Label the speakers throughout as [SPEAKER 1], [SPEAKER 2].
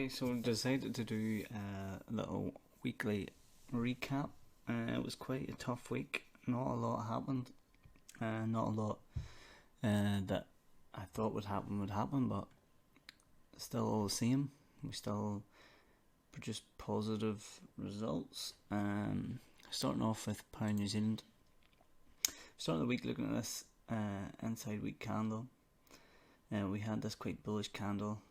[SPEAKER 1] Okay, so I decided to do a little weekly recap. It was quite a tough week. Not a lot happened. Not a lot that I thought would happen, but still all the same. We still produced positive results. Starting off with pound New Zealand. Starting the week looking at this inside week candle. We had this quite bullish candle,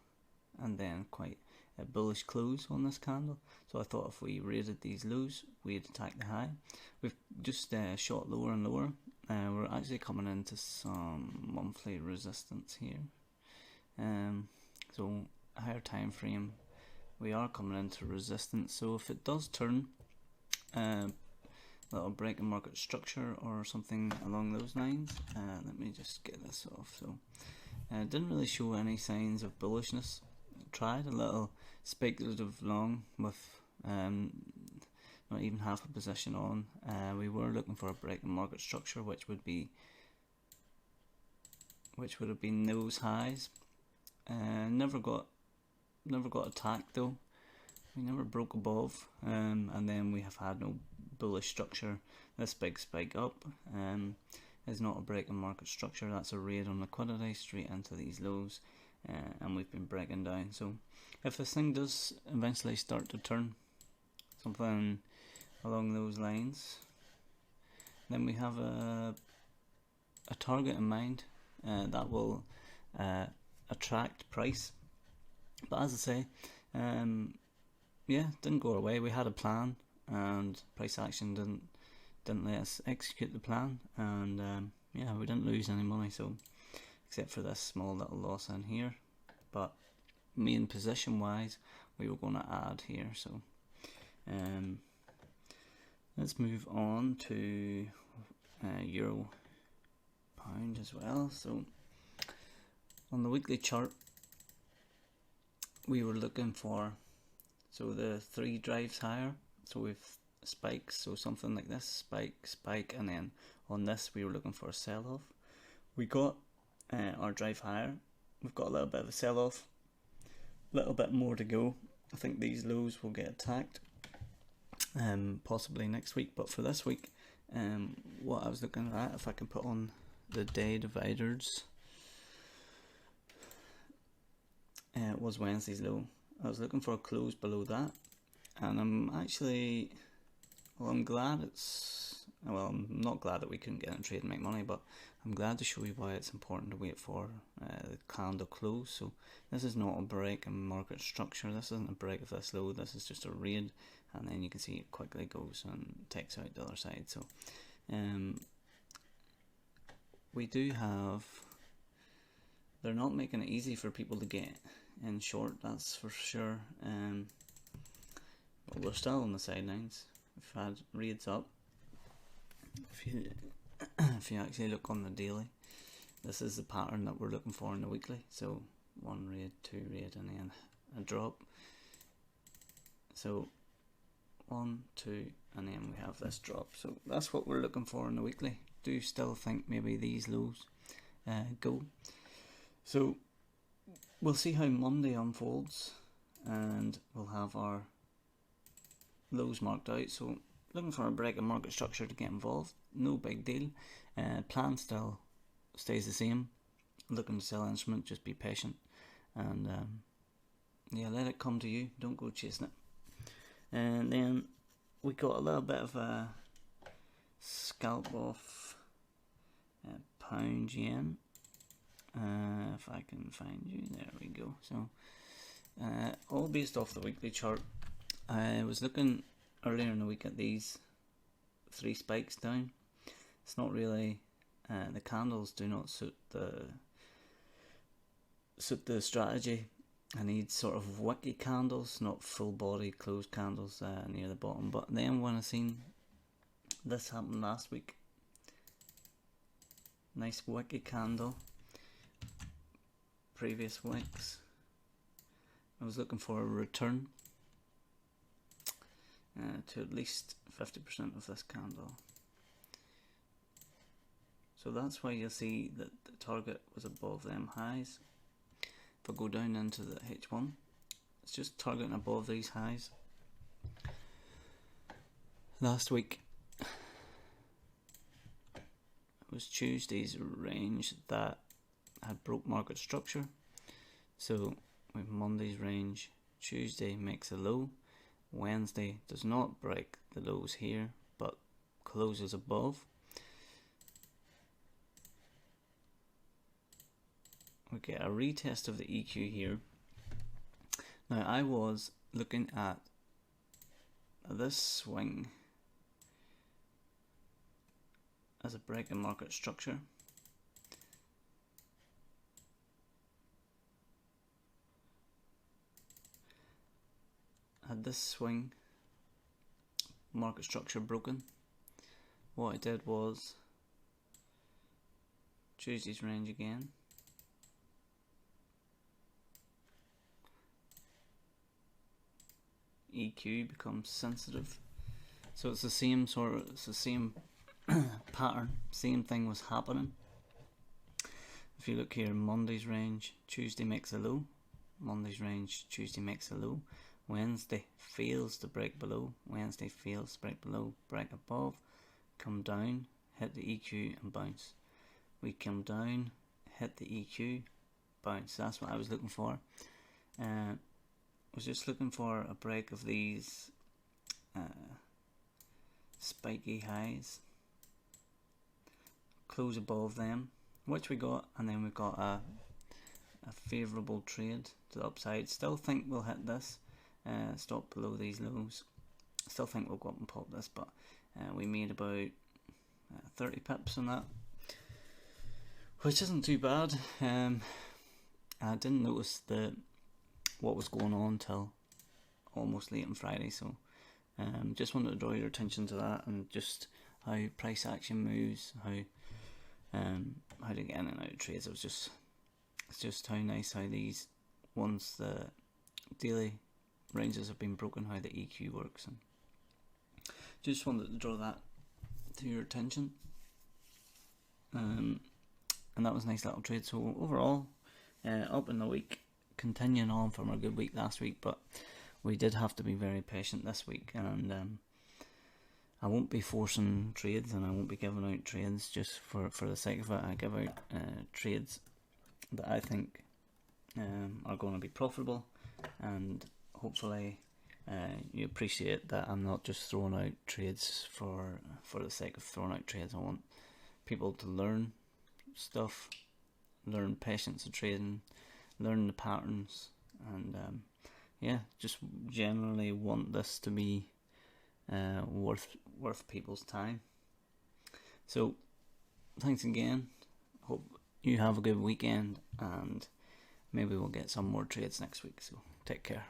[SPEAKER 1] and then quite a bullish close on this candle. So I thought if we raided these lows, we'd attack the high. We've just shot lower and lower. We're actually coming into some monthly resistance here. So higher time frame, we are coming into resistance. So if it does turn, little break in market structure or something along those lines. Let me just get this off. So didn't really show any signs of bullishness. Tried a little speculative long with not even half a position on. We were looking for a break in market structure, which would have been those highs. Never got attacked though. We never broke above, and then we have had no bullish structure. This big spike up is not a break in market structure. That's a raid on liquidity straight into these lows. And we've been breaking down. So if this thing does eventually start to turn, something along those lines, then we have a target in mind that will attract price. But as I say, didn't go our way. We had a plan, and price action didn't let us execute the plan, and we didn't lose any money. So except for this small little loss in here, but main position wise we were going to add here. So let's move on to euro pound as well. So on the weekly chart we were looking for the three drives higher. So we've spikes, so something like this, spike, and then on this we were looking for a sell-off. We got our drive higher. We've got a little bit of a sell-off, a little bit more to go. I think these lows will get attacked possibly next week, but for this week, what I was looking at, if I can put on the day dividers, was Wednesday's low. I was looking for a close below that, and I'm not glad that we couldn't get in trade and make money, but I'm glad to show you why it's important to wait for the candle close. So this is not a break in market structure. This isn't a break of this low. This is just a raid, and then you can see it quickly goes and takes out the other side. So we do have, they're not making it easy for people to get in short, that's for sure. But we're still on the sidelines. We've had raids up. If you actually look on the daily, this is the pattern that we're looking for in the weekly. So one raid, two raid, and then a drop. So 1, 2, and then we have this drop. So that's what we're looking for in the weekly. Do still think maybe these lows go. So we'll see how Monday unfolds, and we'll have our lows marked out. So looking for a break in market structure to get involved. No big deal. Plan still stays the same. Looking to sell instrument, just be patient, and let it come to you. Don't go chasing it. And then we got a little bit of a scalp off pound yen. If I can find you, there we go. So all based off the weekly chart. I was looking earlier in the week at these three spikes down. It's not really the candles do not suit the strategy. I need sort of wicky candles, not full body closed candles near the bottom. But then when I seen this happen last week, nice wicky candle, previous wicks, I was looking for a return to at least 50% of this candle. So that's why you'll see that the target was above them highs. If I go down into the H1, it's just targeting above these highs. Last week it was Tuesday's range that had broke market structure. So with Monday's range, Tuesday makes a low, Wednesday does not break the lows here but closes above. We get a retest of the EQ here. Now I was looking at this swing as a break in market structure. Had this swing market structure broken, what I did was Tuesday's range again, EQ becomes sensitive, so it's the same pattern, same thing was happening. If you look here, Monday's range, Tuesday makes a low, Monday's range, Tuesday makes a low, Wednesday fails to break below, Wednesday fails to break below, break above, come down, hit the EQ and bounce. We come down, hit the EQ, bounce. That's what I was looking for. I was just looking for a break of these spiky highs, close above them, which we got, and then we got a favourable trade to the upside. Still think we'll hit this, stop below these lows. Still think we'll go up and pop this, but we made about 30 pips on that, which isn't too bad. I didn't notice what was going on till almost late on Friday, so just wanted to draw your attention to that, and just how price action moves, how to get in and out of trades. It's just how nice how these, once the daily ranges have been broken, how the EQ works, and just wanted to draw that to your attention. And that was a nice little trade. So overall, up in the week, continuing on from our good week last week, but we did have to be very patient this week, and I won't be forcing trades, and I won't be giving out trades just for the sake of it. I give out trades that I think are going to be profitable, and hopefully you appreciate that I'm not just throwing out trades for the sake of throwing out trades. I want people to learn stuff, learn patience of trading, learn the patterns, and yeah, just generally want this to be worth people's time. So thanks again, hope you have a good weekend, and maybe we'll get some more trades next week, so take care.